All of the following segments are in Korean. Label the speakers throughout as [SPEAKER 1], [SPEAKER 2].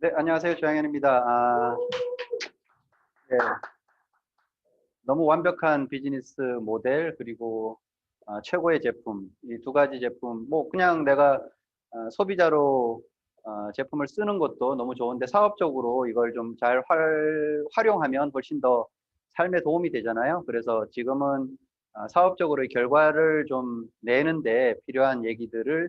[SPEAKER 1] 네, 안녕하세요. 조양현입니다. 네, 너무 완벽한 비즈니스 모델, 그리고 최고의 제품, 이 두 가지 제품, 뭐, 그냥 내가 소비자로 제품을 쓰는 것도 너무 좋은데, 사업적으로 이걸 좀 잘 활용하면 훨씬 더 삶에 도움이 되잖아요. 그래서 지금은 사업적으로 이 결과를 좀 내는데 필요한 얘기들을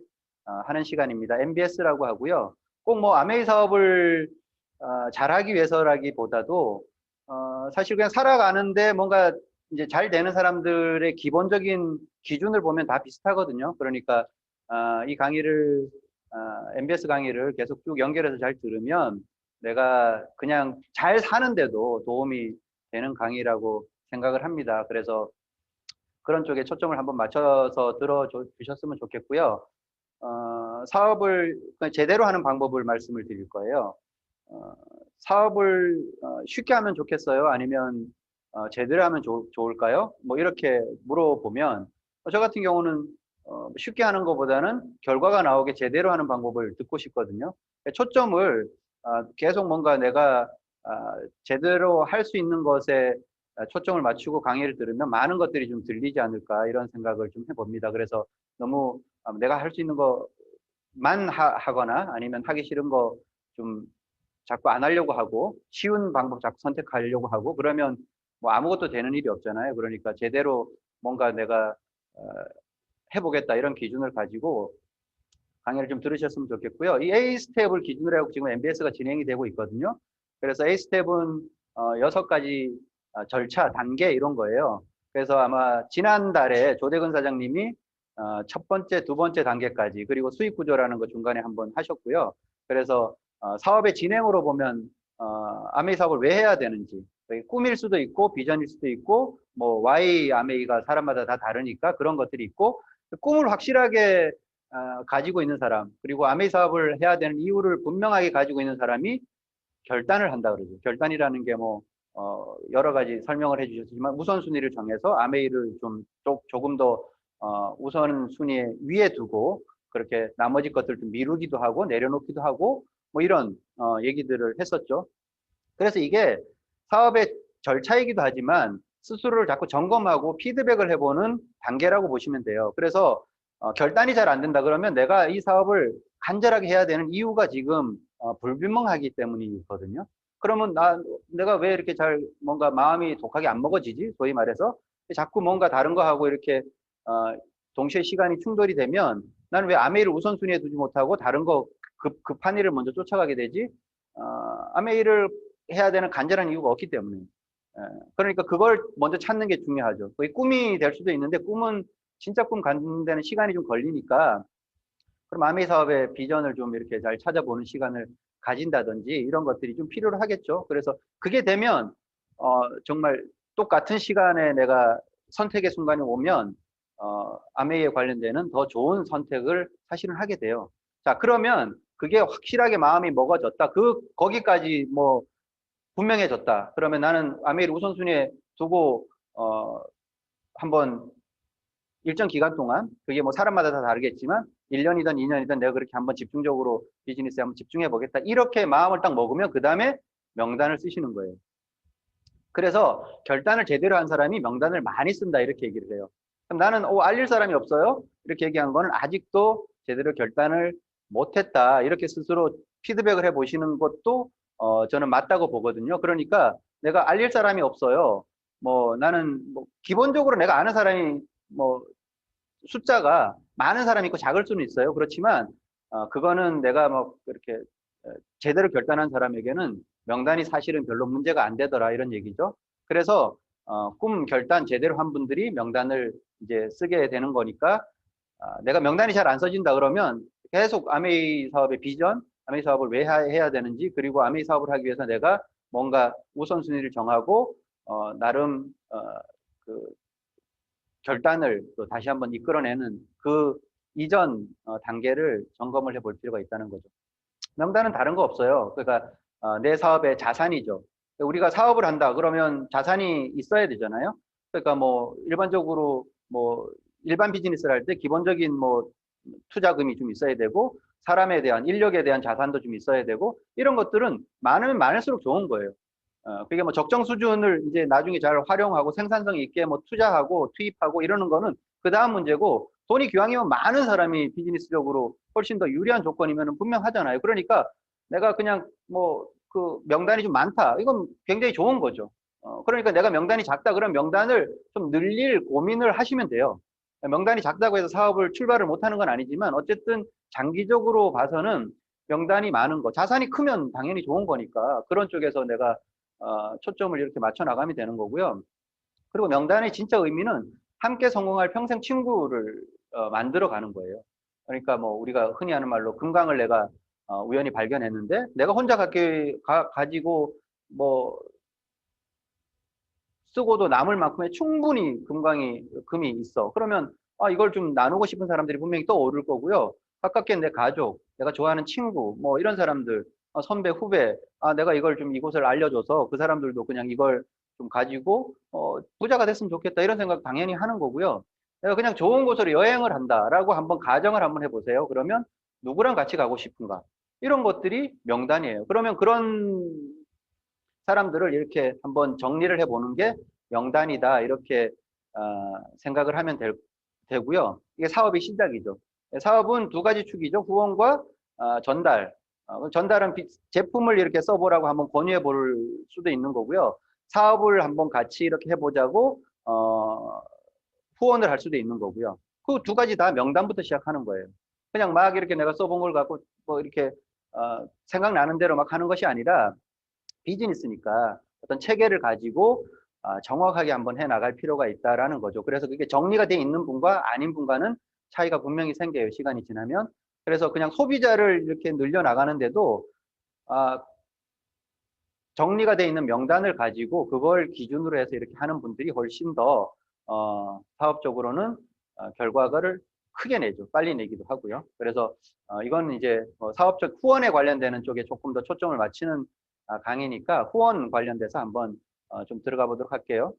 [SPEAKER 1] 하는 시간입니다. MBS라고 하고요. 꼭 뭐 아메이 사업을 잘하기 위해서라기보다도 사실 그냥 살아가는데 뭔가 이제 잘 되는 사람들의 기본적인 기준을 보면 다 비슷하거든요. 그러니까 이 강의를 MBS 강의를 계속 쭉 연결해서 잘 들으면 내가 그냥 잘 사는데도 도움이 되는 강의라고 생각을 합니다. 그래서 그런 쪽에 초점을 한번 맞춰서 들어주셨으면 좋겠고요. 사업을 제대로 하는 방법을 말씀을 드릴 거예요. 어, 사업을 쉽게 하면 좋겠어요? 아니면 제대로 하면 좋을까요? 뭐 이렇게 물어보면 저 같은 경우는 쉽게 하는 것보다는 결과가 나오게 제대로 하는 방법을 듣고 싶거든요. 초점을 계속 뭔가 내가 제대로 할 수 있는 것에 초점을 맞추고 강의를 들으면 많은 것들이 좀 들리지 않을까 이런 생각을 좀 해봅니다. 그래서 너무 내가 할 수 있는 것만 하거나 아니면 하기 싫은 거좀 자꾸 안 하려고 하고 쉬운 방법 자꾸 선택하려고 하고 그러면 뭐 아무것도 되는 일이 없잖아요. 그러니까 제대로 뭔가 내가 어, 해보겠다 이런 기준을 가지고 강의를 좀 들으셨으면 좋겠고요. 이 A 스텝을 기준으로 하고 지금 MBS가 진행이 되고 있거든요. 그래서 A 스텝은 6가지 절차, 단계 이런 거예요. 그래서 아마 지난달에 조대근 사장님이 첫 번째, 두 번째 단계까지 그리고 수익 구조라는 거 중간에 한번 하셨고요. 그래서 사업의 진행으로 보면 아메이 사업을 왜 해야 되는지 꿈일 수도 있고 비전일 수도 있고 뭐 Y 아메이가 사람마다 다 다르니까 그런 것들이 있고 꿈을 확실하게 가지고 있는 사람 그리고 아메이 사업을 해야 되는 이유를 분명하게 가지고 있는 사람이 결단을 한다 그러죠. 결단이라는 게 뭐 여러 가지 설명을 해주셨지만 우선순위를 정해서 아메이를 조금 더 우선순위 위에 두고 그렇게 나머지 것들 좀 미루기도 하고 내려놓기도 하고 뭐 이런 얘기들을 했었죠. 그래서 이게 사업의 절차이기도 하지만 스스로를 자꾸 점검하고 피드백을 해보는 단계라고 보시면 돼요. 그래서 결단이 잘 안 된다 그러면 내가 이 사업을 간절하게 해야 되는 이유가 지금 불분명하기 때문이거든요. 그러면 내가 왜 이렇게 잘 뭔가 마음이 독하게 안 먹어지지? 소위 말해서 자꾸 뭔가 다른 거 하고 이렇게 동시에 시간이 충돌이 되면 나는 왜 아메이를 우선순위에 두지 못하고 다른 거 급한 일을 먼저 쫓아가게 되지? 아메이를 해야 되는 간절한 이유가 없기 때문에. 그러니까 그걸 먼저 찾는 게 중요하죠. 그게 꿈이 될 수도 있는데 꿈은 진짜 꿈 갖는 데는 시간이 좀 걸리니까 그럼 아메이 사업의 비전을 좀 이렇게 잘 찾아보는 시간을 가진다든지 이런 것들이 좀 필요로 하겠죠. 그래서 그게 되면 정말 똑같은 시간에 내가 선택의 순간이 오면 아메이에 관련되는 더 좋은 선택을 사실은 하게 돼요. 자, 그러면 그게 확실하게 마음이 먹어졌다. 거기까지 뭐 분명해졌다. 그러면 나는 아메이를 우선순위에 두고 한번 일정 기간 동안 그게 뭐 사람마다 다 다르겠지만 1년이든 2년이든 내가 그렇게 한번 집중적으로 비즈니스에 한번 집중해 보겠다. 이렇게 마음을 딱 먹으면 그 다음에 명단을 쓰시는 거예요. 그래서 결단을 제대로 한 사람이 명단을 많이 쓴다 이렇게 얘기를 해요. 그럼 나는 알릴 사람이 없어요? 이렇게 얘기한 거는 아직도 제대로 결단을 못했다 이렇게 스스로 피드백을 해보시는 것도 저는 맞다고 보거든요. 그러니까 내가 알릴 사람이 없어요. 뭐 나는 뭐 기본적으로 내가 아는 사람이 뭐 숫자가 많은 사람이 있고 작을 수는 있어요. 그렇지만 그거는 내가 뭐 이렇게 제대로 결단한 사람에게는 명단이 사실은 별로 문제가 안 되더라 이런 얘기죠. 그래서 꿈 결단 제대로 한 분들이 명단을 이제 쓰게 되는 거니까 내가 명단이 잘 안 써진다 그러면 계속 아메이 사업의 비전, 아메이 사업을 왜 해야 되는지 그리고 아메이 사업을 하기 위해서 내가 뭔가 우선순위를 정하고 나름 그 결단을 또 다시 한번 이끌어내는 그 이전 단계를 점검을 해볼 필요가 있다는 거죠. 명단은 다른 거 없어요. 그러니까 내 사업의 자산이죠. 우리가 사업을 한다 그러면 자산이 있어야 되잖아요. 그러니까 뭐 일반적으로 뭐 일반 비즈니스를 할 때 기본적인 뭐 투자금이 좀 있어야 되고 사람에 대한, 인력에 대한 자산도 좀 있어야 되고, 이런 것들은 많으면 많을수록 좋은 거예요. 그게 뭐 적정 수준을 이제 나중에 잘 활용하고 생산성 있게 뭐 투자하고 투입하고 이러는 거는 그 다음 문제고, 돈이 기왕이면 많은 사람이 비즈니스적으로 훨씬 더 유리한 조건이면 분명하잖아요. 그러니까 내가 그냥 뭐 그 명단이 좀 많다. 이건 굉장히 좋은 거죠. 그러니까 내가 명단이 작다. 그럼 명단을 좀 늘릴 고민을 하시면 돼요. 명단이 작다고 해서 사업을 출발을 못하는 건 아니지만 어쨌든 장기적으로 봐서는 명단이 많은 거, 자산이 크면 당연히 좋은 거니까 그런 쪽에서 내가 초점을 이렇게 맞춰 나가면 되는 거고요. 그리고 명단의 진짜 의미는 함께 성공할 평생 친구를 만들어 가는 거예요. 그러니까 뭐 우리가 흔히 하는 말로 금강을 내가 우연히 발견했는데 내가 혼자 가지고 뭐 쓰고도 남을 만큼의 충분히 금이 있어. 그러면 이걸 좀 나누고 싶은 사람들이 분명히 떠오를 거고요. 가깝게 내 가족, 내가 좋아하는 친구, 뭐 이런 사람들, 선배, 후배, 내가 이걸 좀 이곳을 알려줘서 그 사람들도 그냥 이걸 좀 가지고 부자가 됐으면 좋겠다 이런 생각 당연히 하는 거고요. 내가 그냥 좋은 곳으로 여행을 한다라고 한번 가정을 한번 해보세요. 그러면 누구랑 같이 가고 싶은가? 이런 것들이 명단이에요. 그러면 그런 사람들을 이렇게 한번 정리를 해보는 게 명단이다. 이렇게 생각을 하면 되고요. 이게 사업의 시작이죠. 사업은 두 가지 축이죠. 후원과 전달. 전달은 제품을 이렇게 써보라고 한번 권유해 볼 수도 있는 거고요. 사업을 한번 같이 이렇게 해보자고 후원을 할 수도 있는 거고요. 그 두 가지 다 명단부터 시작하는 거예요. 그냥 막 이렇게 내가 써본 걸 갖고 뭐 이렇게 생각나는 대로 막 하는 것이 아니라 비즈니스니까 어떤 체계를 가지고 정확하게 한번 해 나갈 필요가 있다라는 거죠. 그래서 그게 정리가 돼 있는 분과 아닌 분과는 차이가 분명히 생겨요. 시간이 지나면. 그래서 그냥 소비자를 이렇게 늘려 나가는데도 정리가 돼 있는 명단을 가지고 그걸 기준으로 해서 이렇게 하는 분들이 훨씬 더 사업적으로는 결과를 크게 내죠. 빨리 내기도 하고요. 그래서 이건 이제 사업적 후원에 관련되는 쪽에 조금 더 초점을 맞추는 강의니까 후원 관련돼서 한번 좀 들어가 보도록 할게요.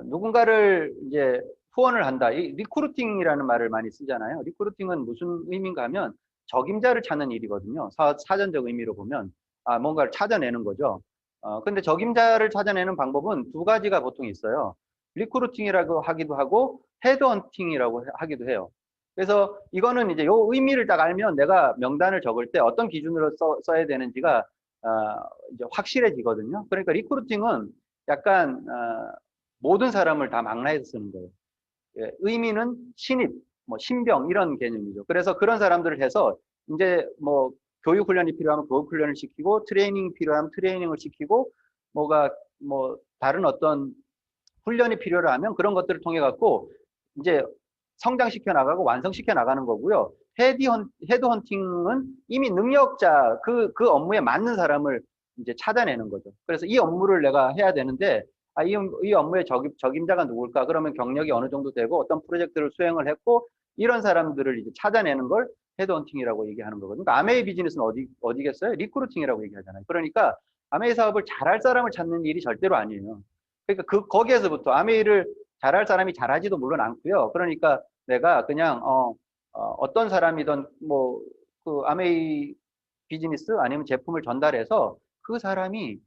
[SPEAKER 1] 누군가를 이제 후원을 한다. 이 리크루팅이라는 말을 많이 쓰잖아요. 리크루팅은 무슨 의미인가 하면 적임자를 찾는 일이거든요. 사전적 의미로 보면 뭔가를 찾아내는 거죠. 근데 적임자를 찾아내는 방법은 두 가지가 보통 있어요. 리크루팅이라고 하기도 하고 헤드헌팅이라고 하기도 해요. 그래서 이거는 이제 요 의미를 딱 알면 내가 명단을 적을 때 어떤 기준으로 써야 되는지가 이제 확실해지거든요. 그러니까 리크루팅은 약간 모든 사람을 다 망라해서 쓰는 거예요. 예, 의미는 신입, 뭐 신병 이런 개념이죠. 그래서 그런 사람들을 해서 이제 뭐 교육 훈련이 필요하면 교육 훈련을 시키고 트레이닝 필요하면 트레이닝을 시키고 뭐가 뭐 다른 어떤 훈련이 필요하면 그런 것들을 통해 갖고 이제 성장시켜 나가고 완성시켜 나가는 거고요. 헤드헌팅은 이미 능력자 그 업무에 맞는 사람을 이제 찾아내는 거죠. 그래서 이 업무를 내가 해야 되는데 이 업무의 적임자가 누굴까? 그러면 경력이 어느 정도 되고 어떤 프로젝트를 수행을 했고 이런 사람들을 이제 찾아내는 걸 헤드헌팅이라고 얘기하는 거거든요. 그러니까 아메이 비즈니스는 어디겠어요? 리크루팅이라고 얘기하잖아요. 그러니까 아메이 사업을 잘할 사람을 찾는 일이 절대로 아니에요. 그러니까 거기에서부터 아메이를 잘할 사람이 잘하지도 물론 않고요. 그러니까 내가 그냥 어떤 사람이든 뭐 그 아메이 비즈니스 아니면 제품을 전달해서 그 사람이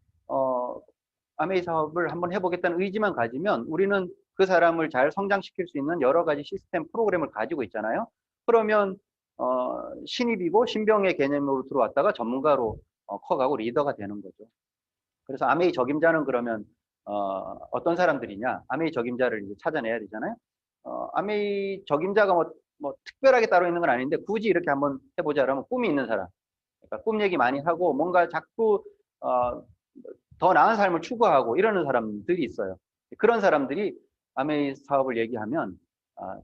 [SPEAKER 1] 아메이 사업을 한번 해보겠다는 의지만 가지면 우리는 그 사람을 잘 성장시킬 수 있는 여러 가지 시스템 프로그램을 가지고 있잖아요. 그러면 신입이고 신병의 개념으로 들어왔다가 전문가로 커가고 리더가 되는 거죠. 그래서 아메이 적임자는 그러면 어떤 사람들이냐? 아메이 적임자를 이제 찾아내야 되잖아요. 아메이 적임자가 뭐 특별하게 따로 있는 건 아닌데 굳이 이렇게 한번 해보자 그러면 꿈이 있는 사람. 그러니까 꿈 얘기 많이 하고 뭔가 자꾸 더 나은 삶을 추구하고 이러는 사람들이 있어요. 그런 사람들이 아메이 사업을 얘기하면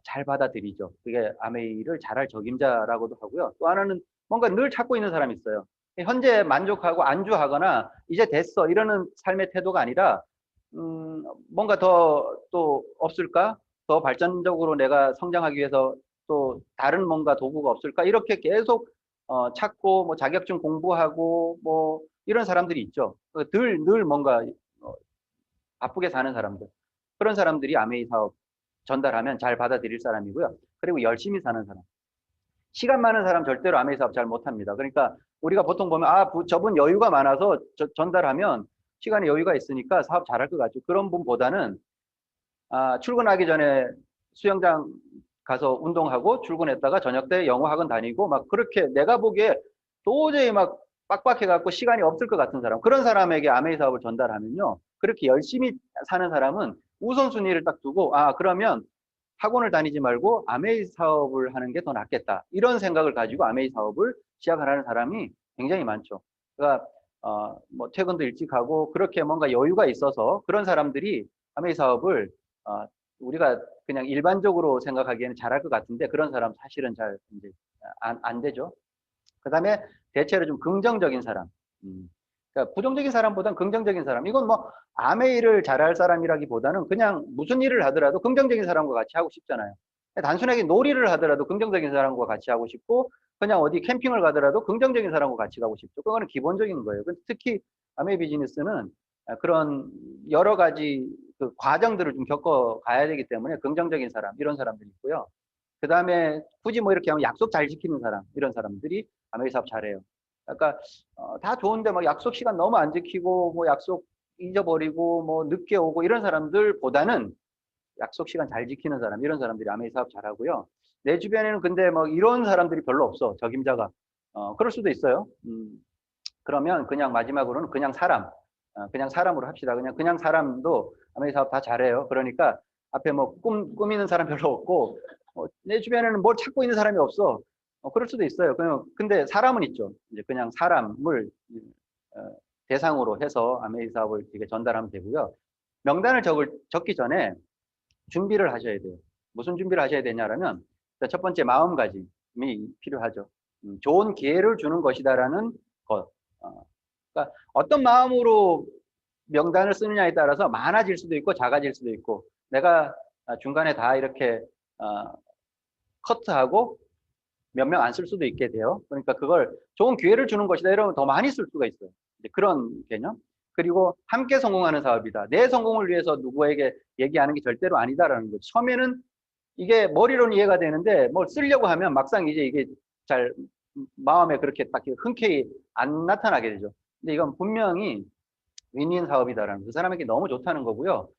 [SPEAKER 1] 잘 받아들이죠. 그게 아메이를 잘할 적임자라고도 하고요. 또 하나는 뭔가 늘 찾고 있는 사람이 있어요. 현재 만족하고 안주하거나 이제 됐어 이러는 삶의 태도가 아니라 뭔가 더 또 없을까? 더 발전적으로 내가 성장하기 위해서 또 다른 뭔가 도구가 없을까? 이렇게 계속 찾고 뭐 자격증 공부하고 뭐 이런 사람들이 있죠. 늘 뭔가 바쁘게 사는 사람들. 그런 사람들이 아메이 사업 전달하면 잘 받아들일 사람이고요. 그리고 열심히 사는 사람. 시간 많은 사람 절대로 아메이 사업 잘 못합니다. 그러니까 우리가 보통 보면 저분 여유가 많아서 전달하면 시간에 여유가 있으니까 사업 잘할 것 같죠. 그런 분보다는 출근하기 전에 수영장 가서 운동하고 출근했다가 저녁 때 영어 학원 다니고 막 그렇게 내가 보기에 도저히 막 빡빡해갖고 시간이 없을 것 같은 사람, 그런 사람에게 아메이 사업을 전달하면요, 그렇게 열심히 사는 사람은 우선순위를 딱 두고 그러면 학원을 다니지 말고 아메이 사업을 하는 게 더 낫겠다, 이런 생각을 가지고 아메이 사업을 시작하는 사람이 굉장히 많죠. 그러니까 뭐 퇴근도 일찍 하고 그렇게 뭔가 여유가 있어서 그런 사람들이 아메이 사업을 우리가 그냥 일반적으로 생각하기에는 잘할 것 같은데 그런 사람 사실은 잘 이제 안 되죠. 그 다음에 대체로 좀 긍정적인 사람. 그러니까 부정적인 사람보다는 긍정적인 사람. 이건 뭐 아메이를 잘할 사람이라기보다는 그냥 무슨 일을 하더라도 긍정적인 사람과 같이 하고 싶잖아요. 단순하게 놀이를 하더라도 긍정적인 사람과 같이 하고 싶고, 그냥 어디 캠핑을 가더라도 긍정적인 사람과 같이 가고 싶죠. 그거는 기본적인 거예요. 특히 아메이 비즈니스는 그런 여러 가지 그 과정들을 좀 겪어 가야 되기 때문에 긍정적인 사람, 이런 사람들이 있고요. 그 다음에 굳이 뭐 이렇게 하면 약속 잘 지키는 사람, 이런 사람들이 아메이 사업 잘해요. 그러니까 다 좋은데 막 약속 시간 너무 안 지키고 뭐 약속 잊어버리고 뭐 늦게 오고 이런 사람들보다는 약속 시간 잘 지키는 사람, 이런 사람들이 아메이 사업 잘하고요. 내 주변에는 근데 뭐 이런 사람들이 별로 없어, 적임자가. 그럴 수도 있어요. 그러면 그냥 마지막으로는 그냥 사람, 그냥 사람으로 합시다. 그냥 사람도 아메이 사업 다 잘해요. 그러니까 앞에 뭐 꾸미는 사람 별로 없고, 내 주변에는 뭘 찾고 있는 사람이 없어. 그럴 수도 있어요. 근데 사람은 있죠. 이제 그냥 사람을 대상으로 해서 아메이 사업을 이렇게 전달하면 되고요. 명단을 적기 전에 준비를 하셔야 돼요. 무슨 준비를 하셔야 되냐면, 첫 번째 마음가짐이 필요하죠. 좋은 기회를 주는 것이다라는 것. 그러니까 어떤 마음으로 명단을 쓰느냐에 따라서 많아질 수도 있고 작아질 수도 있고, 내가 중간에 다 이렇게 커트하고 몇 명 안 쓸 수도 있게 돼요. 그러니까 그걸 좋은 기회를 주는 것이다 이러면 더 많이 쓸 수가 있어요. 그런 개념. 그리고 함께 성공하는 사업이다. 내 성공을 위해서 누구에게 얘기하는 게 절대로 아니다라는 거죠. 처음에는 이게 머리로는 이해가 되는데 뭘 쓰려고 하면 막상 이제 이게 잘 마음에 그렇게 딱 흔쾌히 안 나타나게 되죠. 근데 이건 분명히 윈윈 사업이다라는, 그 사람에게 너무 좋다는 거고요.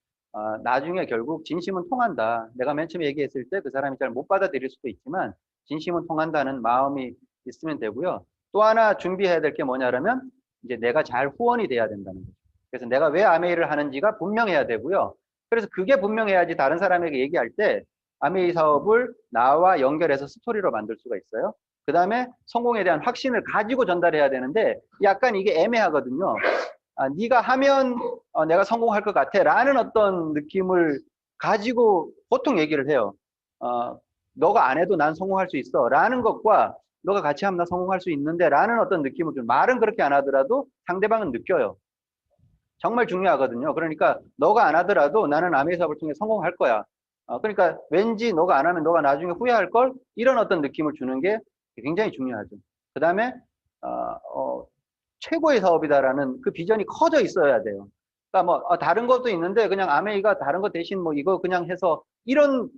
[SPEAKER 1] 나중에 결국 진심은 통한다. 내가 맨 처음에 얘기했을 때 그 사람이 잘 못 받아들일 수도 있지만 진심은 통한다는 마음이 있으면 되고요. 또 하나 준비해야 될 게 뭐냐면 이제 내가 잘 후원이 돼야 된다는 거죠. 그래서 내가 왜 아메이를 하는지가 분명해야 되고요. 그래서 그게 분명해야지 다른 사람에게 얘기할 때 아메이 사업을 나와 연결해서 스토리로 만들 수가 있어요. 그 다음에 성공에 대한 확신을 가지고 전달해야 되는데 약간 이게 애매하거든요. 네가 하면 내가 성공할 것 같아 라는 어떤 느낌을 가지고 보통 얘기를 해요. 너가 안 해도 난 성공할 수 있어 라는 것과 너가 같이 하면 나 성공할 수 있는데 라는 어떤 느낌을 좀, 말은 그렇게 안 하더라도 상대방은 느껴요. 정말 중요하거든요. 그러니까 너가 안 하더라도 나는 아메이 사업을 통해 성공할 거야. 그러니까 왠지 너가 안 하면 너가 나중에 후회할 걸, 이런 어떤 느낌을 주는 게 굉장히 중요하죠. 그 다음에 최고의 사업이다라는 그 비전이 커져 있어야 돼요. 그러니까 뭐 다른 것도 있는데 그냥 아메이가 다른 것 대신 뭐 이거 그냥 해서, 이런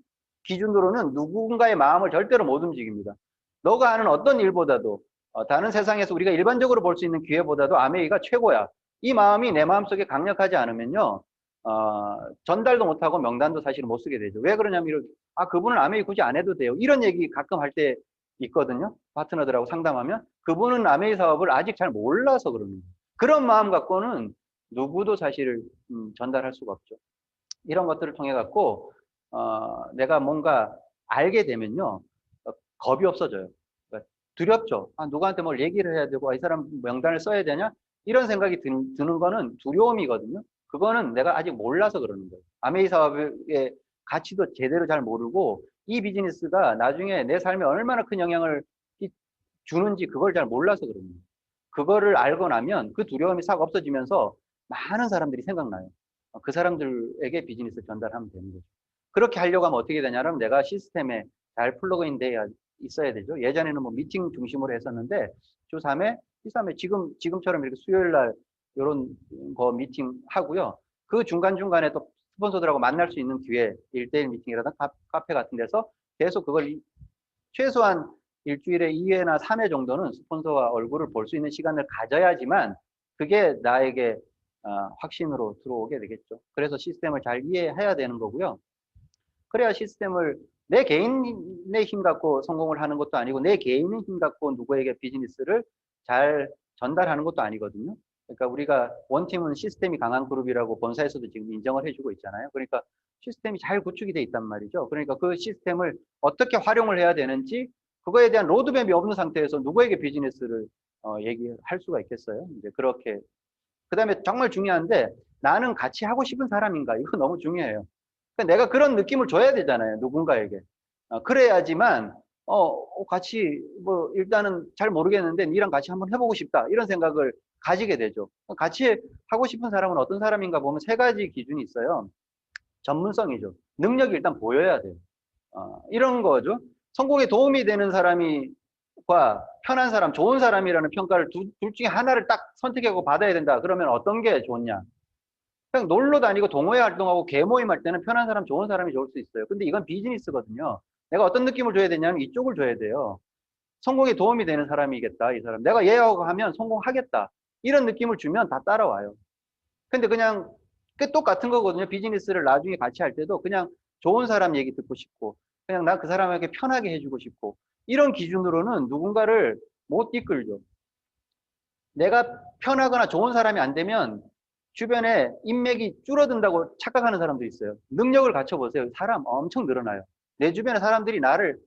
[SPEAKER 1] 기준으로는 누군가의 마음을 절대로 못 움직입니다. 너가 하는 어떤 일보다도 다른 세상에서 우리가 일반적으로 볼 수 있는 기회보다도 아메이가 최고야. 이 마음이 내 마음속에 강력하지 않으면요, 전달도 못하고 명단도 사실 못 쓰게 되죠. 왜 그러냐면 이렇게, 그분은 아메이 굳이 안 해도 돼요, 이런 얘기 가끔 할 때 있거든요. 파트너들하고 상담하면 그분은 아메이 사업을 아직 잘 몰라서 그러는 거예요. 그런 마음 갖고는 누구도 사실 전달할 수가 없죠. 이런 것들을 통해 갖고 내가 뭔가 알게 되면요, 겁이 없어져요. 그러니까 두렵죠. 누구한테 뭘 얘기를 해야 되고 이 사람 명단을 써야 되냐, 이런 생각이 드는 거는 두려움이거든요. 그거는 내가 아직 몰라서 그러는 거예요. 아메이 사업의 가치도 제대로 잘 모르고 이 비즈니스가 나중에 내 삶에 얼마나 큰 영향을 주는지 그걸 잘 몰라서 그러는 거예요. 그거를 알고 나면 그 두려움이 싹 없어지면서 많은 사람들이 생각나요. 그 사람들에게 비즈니스 전달하면 되는 거죠. 그렇게 하려고 하면 어떻게 되냐면 내가 시스템에 잘 플러그인 되어 있어야 되죠. 예전에는 뭐 미팅 중심으로 했었는데 주 3회, 3회 지금처럼 이렇게 수요일 날 이런 거 미팅 하고요. 그 중간중간에 또 스폰서들하고 만날 수 있는 기회, 1대1 미팅이라든가 카페 같은 데서 계속 그걸 최소한 일주일에 2회나 3회 정도는 스폰서와 얼굴을 볼 수 있는 시간을 가져야지만 그게 나에게 확신으로 들어오게 되겠죠. 그래서 시스템을 잘 이해해야 되는 거고요. 그래야 시스템을 내 개인의 힘 갖고 성공을 하는 것도 아니고 내 개인의 힘 갖고 누구에게 비즈니스를 잘 전달하는 것도 아니거든요. 그러니까 우리가 원팀은 시스템이 강한 그룹이라고 본사에서도 지금 인정을 해주고 있잖아요. 그러니까 시스템이 잘 구축이 돼 있단 말이죠. 그러니까 그 시스템을 어떻게 활용을 해야 되는지 그거에 대한 로드맵이 없는 상태에서 누구에게 비즈니스를 얘기할 수가 있겠어요. 이제 그렇게. 그 다음에 정말 중요한데 나는 같이 하고 싶은 사람인가? 이거 너무 중요해요. 그러니까 내가 그런 느낌을 줘야 되잖아요. 누군가에게. 그래야지만 같이 뭐 일단은 잘 모르겠는데 니랑 같이 한번 해보고 싶다. 이런 생각을 가지게 되죠. 같이 하고 싶은 사람은 어떤 사람인가 보면 세 가지 기준이 있어요. 전문성이죠. 능력이 일단 보여야 돼요. 이런 거죠. 성공에 도움이 되는 사람과 편한 사람, 좋은 사람이라는 평가를 둘 중에 하나를 딱 선택하고 받아야 된다. 그러면 어떤 게 좋냐? 그냥 놀러 다니고 동호회 활동하고 개모임 할 때는 편한 사람, 좋은 사람이 좋을 수 있어요. 근데 이건 비즈니스거든요. 내가 어떤 느낌을 줘야 되냐면 이쪽을 줘야 돼요. 성공에 도움이 되는 사람이겠다, 이 사람. 내가 얘하고 하면 성공하겠다. 이런 느낌을 주면 다 따라와요. 근데 그냥 똑같은 거거든요. 비즈니스를 나중에 같이 할 때도 그냥 좋은 사람 얘기 듣고 싶고, 그냥 나 그 사람에게 편하게 해주고 싶고, 이런 기준으로는 누군가를 못 이끌죠. 내가 편하거나 좋은 사람이 안 되면 주변에 인맥이 줄어든다고 착각하는 사람도 있어요. 능력을 갖춰보세요. 사람 엄청 늘어나요. 내 주변의 사람들이 나를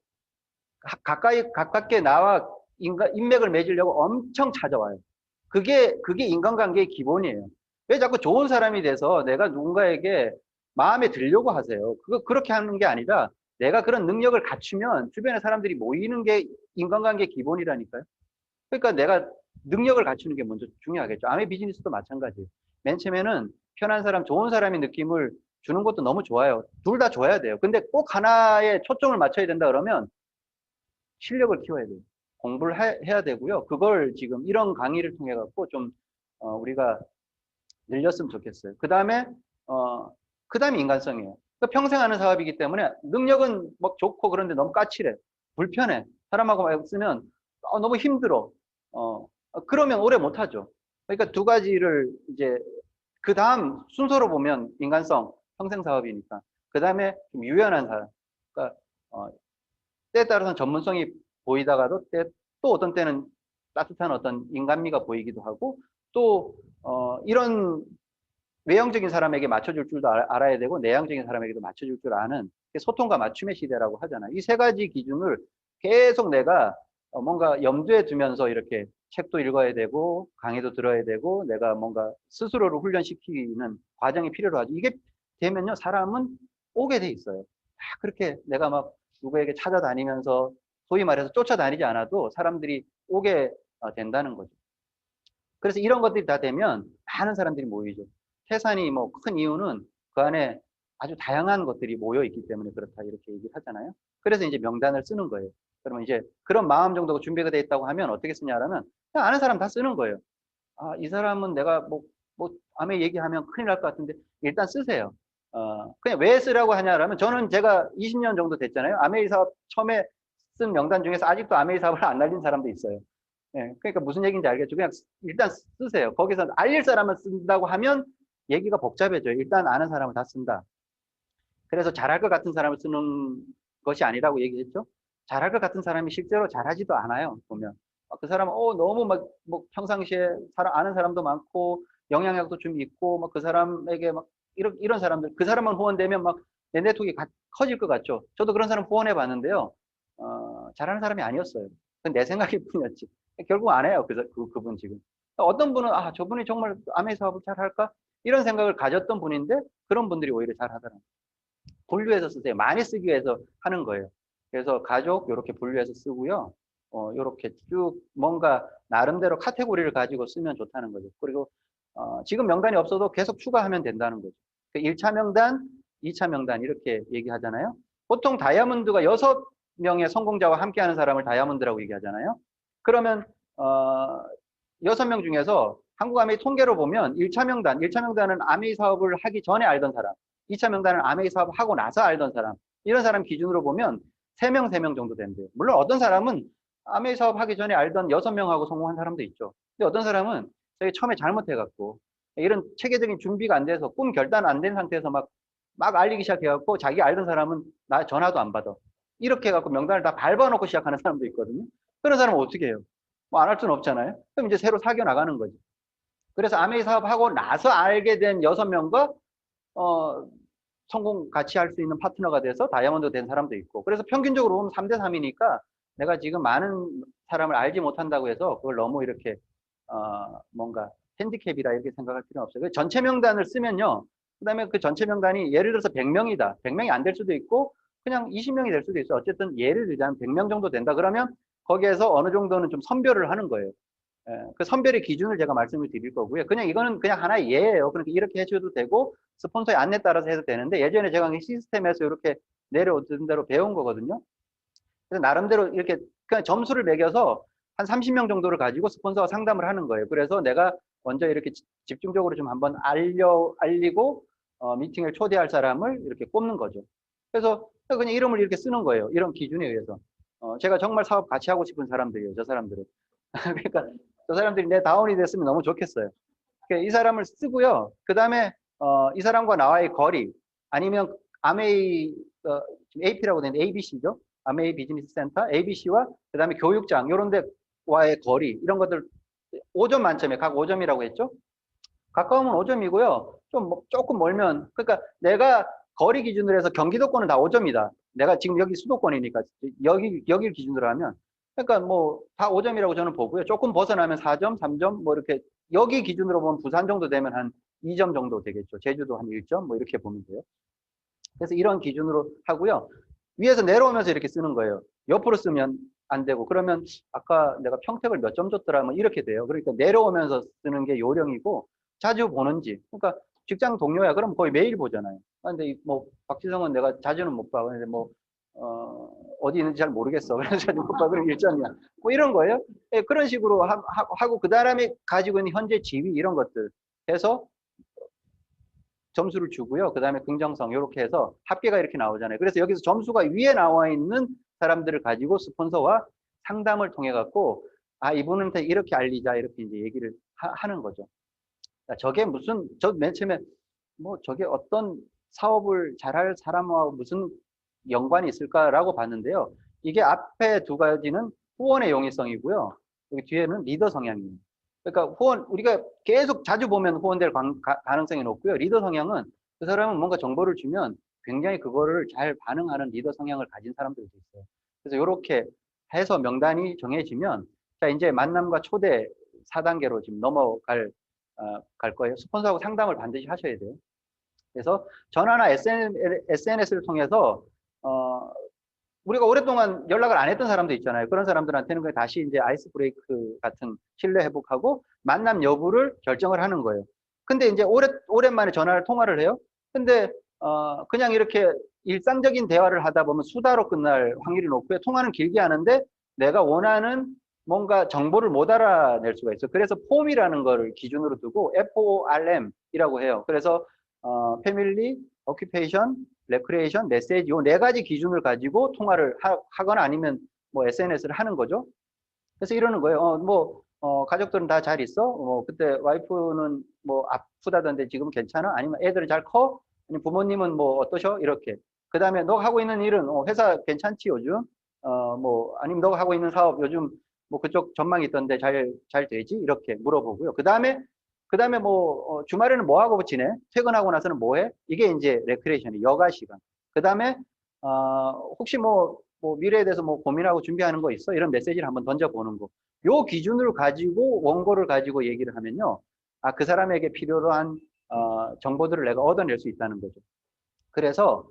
[SPEAKER 1] 가깝게 나와 인맥을 맺으려고 엄청 찾아와요. 그게 인간관계의 기본이에요. 왜 자꾸 좋은 사람이 돼서 내가 누군가에게 마음에 들려고 하세요? 그렇게 하는 게 아니라 내가 그런 능력을 갖추면 주변의 사람들이 모이는 게 인간관계의 기본이라니까요. 그러니까 내가 능력을 갖추는 게 먼저 중요하겠죠. 아메 비즈니스도 마찬가지예요. 맨 처음에는 편한 사람, 좋은 사람의 느낌을 주는 것도 너무 좋아요. 둘 다 줘야 돼요. 근데 꼭 하나에 초점을 맞춰야 된다 그러면 실력을 키워야 돼요. 공부를 해야 되고요. 그걸 지금 이런 강의를 통해 갖고 좀 우리가 늘렸으면 좋겠어요. 그 다음에 인간성이에요. 그러니까 평생 하는 사업이기 때문에 능력은 막 좋고 그런데 너무 까칠해. 불편해. 사람하고 막 쓰면 너무 힘들어. 그러면 오래 못하죠. 그러니까 두 가지를 이제 그 다음 순서로 보면 인간성, 평생 사업이니까. 그 다음에 좀 유연한 사람. 그러니까 때에 따라서는 전문성이 보이다가도 또 어떤 때는 따뜻한 어떤 인간미가 보이기도 하고 또 이런 외형적인 사람에게 맞춰줄 줄도 알아야 되고 내향적인 사람에게도 맞춰줄 줄 아는 소통과 맞춤의 시대라고 하잖아요. 이 세 가지 기준을 계속 내가 뭔가 염두에 두면서 이렇게 책도 읽어야 되고 강의도 들어야 되고 내가 뭔가 스스로를 훈련시키는 과정이 필요로 하죠. 이게 되면요 사람은 오게 돼 있어요. 그렇게 내가 막 누구에게 찾아다니면서 소위 말해서 쫓아다니지 않아도 사람들이 오게 된다는 거죠. 그래서 이런 것들이 다 되면 많은 사람들이 모이죠. 태산이 뭐 큰 이유는 그 안에 아주 다양한 것들이 모여 있기 때문에 그렇다 이렇게 얘기를 하잖아요. 그래서 이제 명단을 쓰는 거예요. 그러면 이제 그런 마음 정도가 준비가 돼 있다고 하면 어떻게 쓰냐라면 그냥 아는 사람 다 쓰는 거예요. 이 사람은 내가 암에 얘기하면 큰일 날 것 같은데 일단 쓰세요. 그냥 왜 쓰라고 하냐라면 저는 제가 20년 정도 됐잖아요. 아메이 사업 처음에 쓴 명단 중에서 아직도 아메이 사업을 안 날린 사람도 있어요. 네, 그러니까 무슨 얘기인지 알겠죠? 그냥 일단 쓰세요. 거기서 알릴 사람을 쓴다고 하면 얘기가 복잡해져요. 일단 아는 사람을 다 쓴다. 그래서 잘할 것 같은 사람을 쓰는 것이 아니라고 얘기했죠. 잘할 것 같은 사람이 실제로 잘하지도 않아요. 보면 그 사람은 너무 막 뭐 평상시에 아는 사람도 많고 영향력도 좀 있고 막 그 사람에게 막 이런 사람들 그 사람만 후원되면 막 내 네트워크가 커질 것 같죠. 저도 그런 사람 후원해 봤는데요. 잘하는 사람이 아니었어요. 그건 내 생각일 뿐이었지. 결국 안 해요. 그분 지금. 어떤 분은 저분이 정말 아메 사업을 잘 할까? 이런 생각을 가졌던 분인데 그런 분들이 오히려 잘 하더라고요. 분류해서 쓰세요. 많이 쓰기 위해서 하는 거예요. 그래서 가족 이렇게 분류해서 쓰고요. 이렇게 쭉 뭔가 나름대로 카테고리를 가지고 쓰면 좋다는 거죠. 그리고 지금 명단이 없어도 계속 추가하면 된다는 거죠. 1차 명단, 2차 명단 이렇게 얘기하잖아요. 보통 다이아몬드가 6명의 성공자와 함께하는 사람을 다이아몬드라고 얘기하잖아요. 그러면 6명 중에서 한국아메이 통계로 보면 1차 명단은 아메이 사업을 하기 전에 알던 사람, 2차 명단은 아메이 사업을 하고 나서 알던 사람, 이런 사람 기준으로 보면 3명 정도 된대요. 물론 어떤 사람은 아메이 사업 하기 전에 알던 6명하고 성공한 사람도 있죠. 근데 어떤 사람은 되게 처음에 잘못해갖고 이런 체계적인 준비가 안 돼서 꿈 결단 안 된 상태에서 막 알리기 시작해갖고 자기 알던 사람은 나 전화도 안 받아. 이렇게 해갖고 명단을 다 밟아놓고 시작하는 사람도 있거든요. 그런 사람은 어떻게 해요? 뭐 안 할 수는 없잖아요. 그럼 이제 새로 사겨 나가는 거지. 그래서 아메이 사업하고 나서 알게 된 6명과 성공 같이 할 수 있는 파트너가 돼서 다이아몬드 된 사람도 있고. 그래서 평균적으로 보면 3대 3이니까 내가 지금 많은 사람을 알지 못한다고 해서 그걸 너무 이렇게 뭔가 핸디캡이라 이렇게 생각할 필요는 없어요. 전체 명단을 쓰면요. 그다음에 그 전체 명단이 예를 들어서 100명이다. 100명이 안 될 수도 있고 그냥 20명이 될 수도 있어요. 어쨌든 예를 들자면 100명 정도 된다. 그러면 거기에서 어느 정도는 좀 선별을 하는 거예요. 그 선별의 기준을 제가 말씀을 드릴 거고요. 그냥 이거는 그냥 하나의 예예요. 그러니까 이렇게 해줘도 되고 스폰서의 안내 따라서 해도 되는데 예전에 제가 시스템에서 이렇게 내려오던 대로 배운 거거든요. 그래서 나름대로 이렇게 그냥 점수를 매겨서 한 30명 정도를 가지고 스폰서와 상담을 하는 거예요. 그래서 내가 먼저 이렇게 집중적으로 좀 한번 알리고 미팅을 초대할 사람을 이렇게 꼽는 거죠. 그래서 그냥 이름을 이렇게 쓰는 거예요. 이런 기준에 의해서. 제가 정말 사업 같이 하고 싶은 사람들이에요. 저 사람들은. 그러니까 저 사람들이 내 다운이 됐으면 너무 좋겠어요. 그러니까 이 사람을 쓰고요. 그 다음에 이 사람과 나와의 거리 아니면 아메이 AP라고 되는 ABC죠. 아메이 비즈니스 센터 ABC와 그 다음에 교육장 이런 데와의 거리 이런 것들 5점 만점에 각 5점이라고 했죠. 가까우면 5점이고요. 조금 멀면 그러니까 내가 거리 기준으로 해서 경기도권은 다 5점이다. 내가 지금 여기 수도권이니까 여기를 기준으로 하면 그러니까 뭐 다 5점이라고 저는 보고요. 조금 벗어나면 4점, 3점 뭐 이렇게 여기 기준으로 보면 부산 정도 되면 한 2점 정도 되겠죠. 제주도 한 1점 뭐 이렇게 보면 돼요. 그래서 이런 기준으로 하고요. 위에서 내려오면서 이렇게 쓰는 거예요. 옆으로 쓰면 안 되고 그러면 아까 내가 평택을 몇 점 줬더라 뭐 이렇게 돼요. 그러니까 내려오면서 쓰는 게 요령이고 자주 보는지 그러니까 직장 동료야 그럼 거의 매일 보잖아요. 근데 뭐 박지성은 내가 자주는 못 봐. 근데 뭐 어디 있는지 잘 모르겠어. 그래서 자주 못 봐. 그럼 1점이야. 뭐 이런 거예요. 예, 그런 식으로 하고 그 다음에 가지고 있는 현재 지위 이런 것들 해서 점수를 주고요. 그 다음에 긍정성 이렇게 해서 합계가 이렇게 나오잖아요. 그래서 여기서 점수가 위에 나와 있는 사람들을 가지고 스폰서와 상담을 통해 갖고 이분한테 이렇게 알리자 이렇게 이제 얘기를 하는 거죠. 저게 무슨 저 맨 처음에 뭐 저게 어떤 사업을 잘할 사람하고 무슨 연관이 있을까라고 봤는데요. 이게 앞에 두 가지는 후원의 용이성이고요. 여기 뒤에는 리더 성향이에요. 그러니까 우리가 계속 자주 보면 후원될 가능성이 높고요. 리더 성향은 그 사람은 뭔가 정보를 주면 굉장히 그거를 잘 반응하는 리더 성향을 가진 사람들도 있어요. 그래서 이렇게 해서 명단이 정해지면 자 이제 만남과 초대 4단계로 지금 갈 거예요. 스폰서하고 상담을 반드시 하셔야 돼요. 그래서 전화나 SNS를 통해서 우리가 오랫동안 연락을 안 했던 사람도 있잖아요. 그런 사람들한테는 그냥 다시 이제 아이스 브레이크 같은 신뢰 회복하고 만남 여부를 결정을 하는 거예요. 근데 이제 오랜만에 통화를 해요. 근데 그냥 이렇게 일상적인 대화를 하다 보면 수다로 끝날 확률이 높고요. 통화는 길게 하는데 내가 원하는 뭔가 정보를 못 알아낼 수가 있어요. 그래서 폼이라는 거를 기준으로 두고 FORM이라고 해요. 그래서 패밀리, 오큐페이션, 레크레이션, 메시지 요 4가지 기준을 가지고 통화를 하거나 아니면 뭐 SNS를 하는 거죠. 그래서 이러는 거예요. 가족들은 다 잘 있어? 그때 와이프는 뭐 아프다던데 지금 괜찮아? 아니면 애들은 잘 커? 아니면 부모님은 뭐 어떠셔? 이렇게. 그 다음에 너 하고 있는 일은 회사 괜찮지 요즘? 아니면 너 하고 있는 사업 요즘 뭐 그쪽 전망이 있던데 잘 되지? 이렇게 물어보고요. 그 다음에 주말에는 뭐 하고 지내? 퇴근하고 나서는 뭐 해? 이게 이제 레크레이션이 여가 시간. 그 다음에 혹시 미래에 대해서 고민하고 준비하는 거 있어? 이런 메시지를 한번 던져보는 거. 요 기준을 가지고 원고를 가지고 얘기를 하면요. 그 사람에게 필요로 한 정보들을 내가 얻어낼 수 있다는 거죠. 그래서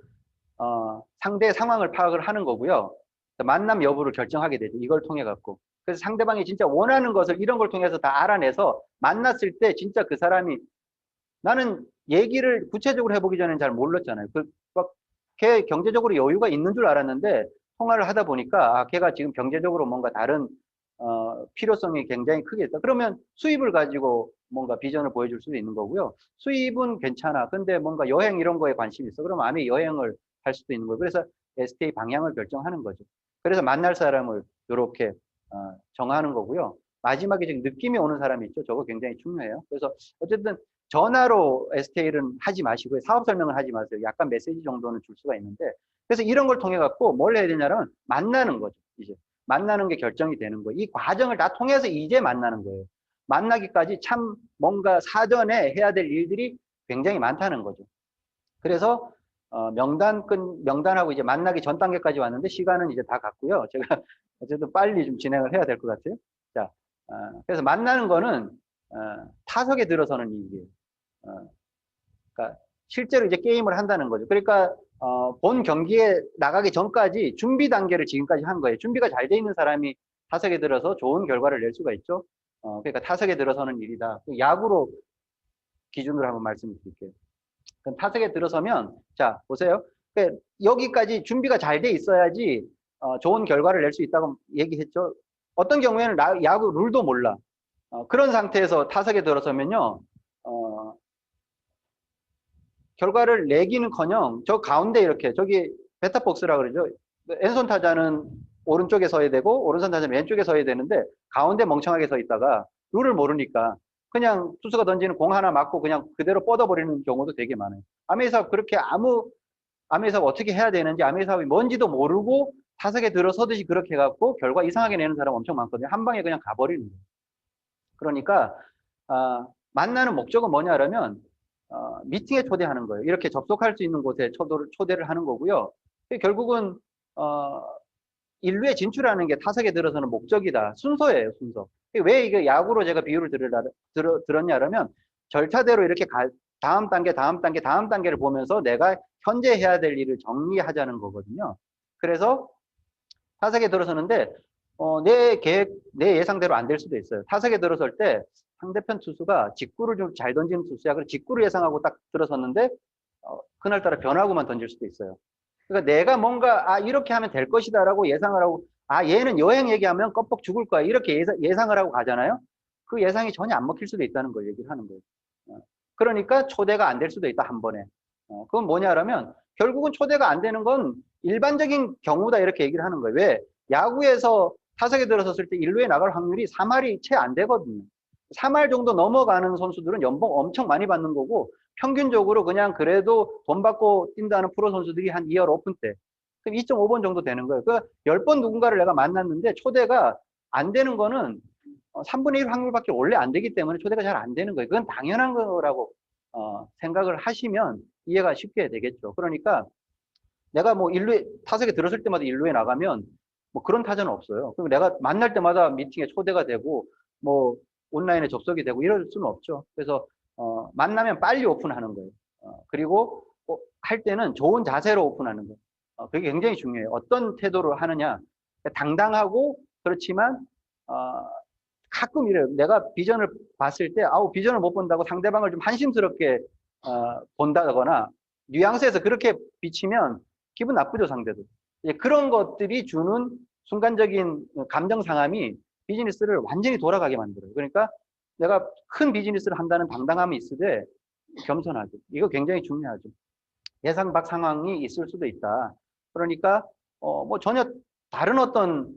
[SPEAKER 1] 상대의 상황을 파악을 하는 거고요. 만남 여부를 결정하게 되죠. 이걸 통해 갖고. 그래서 상대방이 진짜 원하는 것을 이런 걸 통해서 다 알아내서 만났을 때 진짜 그 사람이 나는 얘기를 구체적으로 해보기 전에는 잘 몰랐잖아요. 걔 경제적으로 여유가 있는 줄 알았는데 통화를 하다 보니까 걔가 지금 경제적으로 뭔가 다른 필요성이 굉장히 크게 있다. 그러면 수입을 가지고 뭔가 비전을 보여줄 수도 있는 거고요. 수입은 괜찮아. 근데 뭔가 여행 이런 거에 관심이 있어. 그러면 아예 여행을 할 수도 있는 거예요. 그래서 STA 방향을 결정하는 거죠. 그래서 만날 사람을 이렇게 정하는 거고요. 마지막에 지금 느낌이 오는 사람이 있죠. 저거 굉장히 중요해요. 그래서 어쨌든 전화로 STL은 하지 마시고요. 사업 설명을 하지 마세요. 약간 메시지 정도는 줄 수가 있는데, 그래서 이런 걸 통해 갖고 뭘 해야 되냐면 만나는 거죠. 이제 만나는 게 결정이 되는 거예요. 이 과정을 다 통해서 이제 만나는 거예요. 만나기까지 참 뭔가 사전에 해야 될 일들이 굉장히 많다는 거죠. 그래서 명단하고 이제 만나기 전 단계까지 왔는데 시간은 이제 다 갔고요. 제가 어쨌든 빨리 좀 진행을 해야 될 것 같아요. 자, 그래서 만나는 거는 타석에 들어서는 일이에요. 그러니까 실제로 이제 게임을 한다는 거죠. 그러니까 본 경기에 나가기 전까지 준비 단계를 지금까지 한 거예요. 준비가 잘 돼 있는 사람이 타석에 들어서 좋은 결과를 낼 수가 있죠. 그러니까 타석에 들어서는 일이다. 야구로 기준으로 한번 말씀을 드릴게요. 그럼 타석에 들어서면, 자, 보세요. 그러니까 여기까지 준비가 잘 돼 있어야지 좋은 결과를 낼 수 있다고 얘기했죠. 어떤 경우에는 야구 룰도 몰라. 그런 상태에서 타석에 들어서면요, 결과를 내기는커녕 저 가운데 이렇게 저기 베타복스라 그러죠. 왼손 타자는 오른쪽에 서야 되고 오른손 타자는 왼쪽에 서야 되는데 가운데 멍청하게 서 있다가 룰을 모르니까 그냥 투수가 던지는 공 하나 맞고 그냥 그대로 뻗어버리는 경우도 되게 많아요. 아메이사업 그렇게 아메이사업 어떻게 해야 되는지 아메이사업이 뭔지도 모르고 타석에 들어서듯이 그렇게 해갖고 결과 이상하게 내는 사람 엄청 많거든요. 한 방에 그냥 가버리는 거예요. 그러니까 만나는 목적은 뭐냐 그러면 미팅에 초대하는 거예요. 이렇게 접속할 수 있는 곳에 초대를 하는 거고요. 결국은 인류에 진출하는 게 타석에 들어서는 목적이다. 순서예요, 순서. 왜 이게 야구로 제가 비유를 들었냐 그러면 절차대로 이렇게 다음 단계, 다음 단계, 다음 단계를 보면서 내가 현재 해야 될 일을 정리하자는 거거든요. 그래서 타석에 들어서는데 내 계획, 내 예상대로 안 될 수도 있어요. 타석에 들어설 때 상대편 투수가 직구를 좀 잘 던지는 투수야. 그래서 직구를 예상하고 딱 들어섰는데 그날따라 변화구만 던질 수도 있어요. 그러니까 내가 뭔가 이렇게 하면 될 것이다라고 예상을 하고 얘는 여행 얘기하면 껌뻑 죽을 거야. 이렇게 예상을 하고 가잖아요. 그 예상이 전혀 안 먹힐 수도 있다는 걸 얘기를 하는 거예요. 그러니까 초대가 안 될 수도 있다 한 번에. 그건 뭐냐라면 결국은 초대가 안 되는 건 일반적인 경우다 이렇게 얘기를 하는 거예요. 왜? 야구에서 타석에 들어섰을 때 1루에 나갈 확률이 3할이 채 안 되거든요. 3할 정도 넘어가는 선수들은 연봉 엄청 많이 받는 거고 평균적으로 그냥 그래도 돈 받고 뛴다는 프로 선수들이 한 2할 오픈 때 그럼 2.5번 정도 되는 거예요. 그 10번 누군가를 내가 만났는데 초대가 안 되는 거는 3분의 1 확률밖에 원래 안 되기 때문에 초대가 잘 안 되는 거예요. 그건 당연한 거라고 생각을 하시면 이해가 쉽게 되겠죠. 그러니까 내가 뭐 타석에 들었을 때마다 1루에 나가면 뭐 그런 타자는 없어요. 그리고 내가 만날 때마다 미팅에 초대가 되고 뭐 온라인에 접속이 되고 이럴 수는 없죠. 그래서 만나면 빨리 오픈하는 거예요. 그리고 할 때는 좋은 자세로 오픈하는 거예요. 그게 굉장히 중요해요. 어떤 태도로 하느냐. 당당하고 그렇지만 가끔 이래요. 내가 비전을 봤을 때 비전을 못 본다고 상대방을 좀 한심스럽게 본다거나 뉘앙스에서 그렇게 비치면 기분 나쁘죠, 상대도. 그런 것들이 주는 순간적인 감정 상함이 비즈니스를 완전히 돌아가게 만들어요. 그러니까 내가 큰 비즈니스를 한다는 당당함이 있으되 겸손하죠. 이거 굉장히 중요하죠. 예상 밖 상황이 있을 수도 있다. 그러니까 뭐 전혀 다른 어떤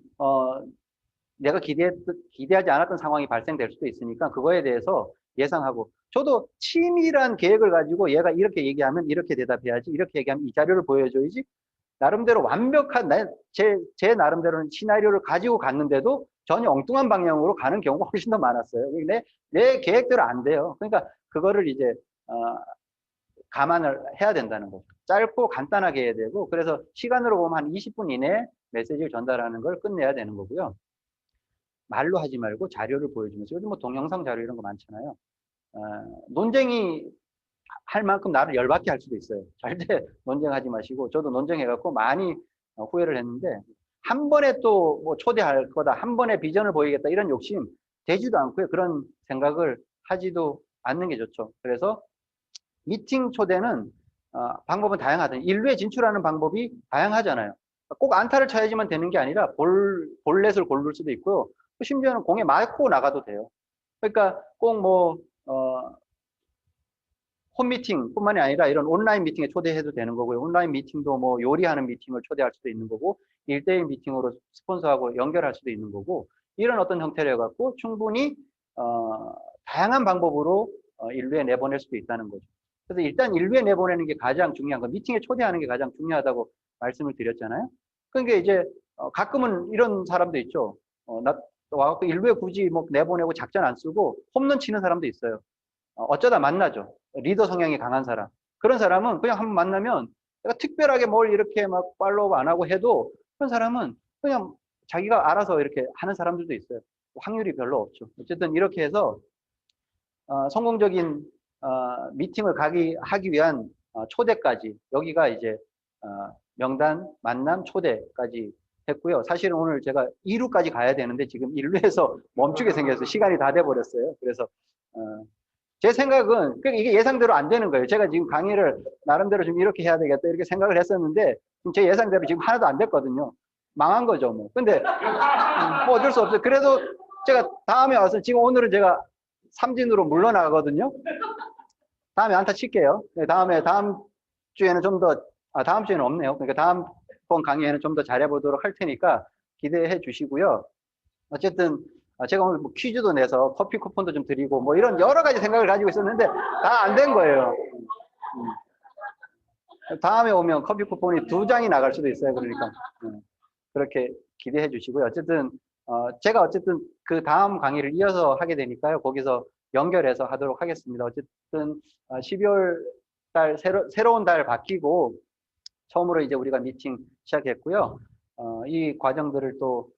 [SPEAKER 1] 내가 기대하지 않았던 상황이 발생될 수도 있으니까 그거에 대해서 예상하고 저도 치밀한 계획을 가지고 얘가 이렇게 얘기하면 이렇게 대답해야지 이렇게 얘기하면 이 자료를 보여줘야지 나름대로 완벽한 제 나름대로는 시나리오를 가지고 갔는데도 전혀 엉뚱한 방향으로 가는 경우가 훨씬 더 많았어요. 내 계획대로 안 돼요. 그러니까 그거를 이제 감안을 해야 된다는 거죠. 짧고 간단하게 해야 되고 그래서 시간으로 보면 한 20분 이내에 메시지를 전달하는 걸 끝내야 되는 거고요. 말로 하지 말고 자료를 보여주면서 요즘 뭐 동영상 자료 이런 거 많잖아요. 논쟁이 할 만큼 나를 열받게 할 수도 있어요. 절대 논쟁하지 마시고 저도 논쟁해갖고 많이 후회를 했는데 한 번에 또 뭐 초대할 거다 한 번에 비전을 보이겠다 이런 욕심 되지도 않고요. 그런 생각을 하지도 않는 게 좋죠. 그래서 미팅 초대는 방법은 다양하다. 인류에 진출하는 방법이 다양하잖아요. 꼭 안타를 쳐야지만 되는 게 아니라 볼넷을 고를 수도 있고요. 심지어는 공에 맞고 나가도 돼요. 그러니까 꼭 뭐 홈미팅 뿐만이 아니라 이런 온라인 미팅에 초대해도 되는 거고요. 온라인 미팅도 뭐 요리하는 미팅을 초대할 수도 있는 거고 1대1 미팅으로 스폰서하고 연결할 수도 있는 거고 이런 어떤 형태로 해갖고 충분히 다양한 방법으로 인류에 내보낼 수도 있다는 거죠. 그래서 일단 인류에 내보내는 게 가장 중요한 거, 미팅에 초대하는 게 가장 중요하다고 말씀을 드렸잖아요. 그러니까 이제 가끔은 이런 사람도 있죠. 나 와갖고 인류에 굳이 뭐 내보내고 작전 안 쓰고 홈런 치는 사람도 있어요. 어쩌다 만나죠. 리더 성향이 강한 사람. 그런 사람은 그냥 한번 만나면 내가 특별하게 뭘 이렇게 막 팔로우 안 하고 해도 그런 사람은 그냥 자기가 알아서 이렇게 하는 사람들도 있어요. 확률이 별로 없죠. 어쨌든 이렇게 해서 성공적인 미팅을 하기 위한 초대까지 여기가 이제 명단, 만남, 초대까지 했고요. 사실은 오늘 제가 2루까지 가야 되는데 지금 1루에서 멈추게 생겨서 시간이 다 돼버렸어요. 그래서 제 생각은 이게 예상대로 안 되는 거예요. 제가 지금 강의를 나름대로 좀 이렇게 해야 되겠다 이렇게 생각을 했었는데 제 예상대로 지금 하나도 안 됐거든요. 망한 거죠, 뭐. 근데 뭐 어쩔 수 없어요. 그래도 제가 다음에 와서 지금 오늘은 제가 삼진으로 물러나거든요. 다음에 안타 칠게요. 다음 주에는 좀 더, 다음 주에는 없네요. 그러니까 다음번 강의에는 좀 더 잘해보도록 할 테니까 기대해 주시고요. 어쨌든 제가 오늘 뭐 퀴즈도 내서 커피 쿠폰도 좀 드리고 뭐 이런 여러 가지 생각을 가지고 있었는데 다 안 된 거예요. 다음에 오면 커피 쿠폰이 2장이 나갈 수도 있어요. 그러니까 그렇게 기대해 주시고요. 어쨌든 제가 어쨌든 그 다음 강의를 이어서 하게 되니까요. 거기서 연결해서 하도록 하겠습니다. 어쨌든 12월 달 새로운 달 바뀌고 처음으로 이제 우리가 미팅 시작했고요. 이 과정들을 또